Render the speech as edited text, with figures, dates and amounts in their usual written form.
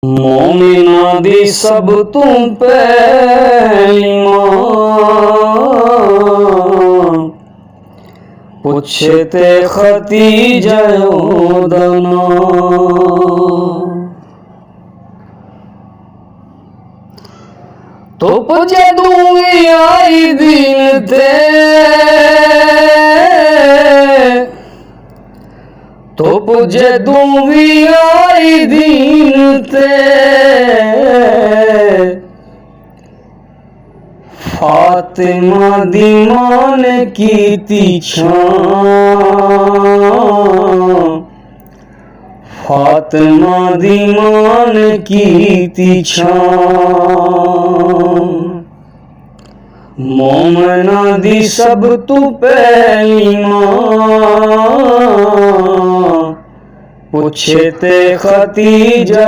मोमिना दी सब तू पहली मां, पुछे ते खतीजा दना। धुप जदूं भी आई दिन ते, धुप जदूं भी आई दिन ते, फातिमा दी मां ने कीती छां, फातिमा दी मां ने कीती छां। मोमना दी सब तू पहली मां, पुछे ते खतीजा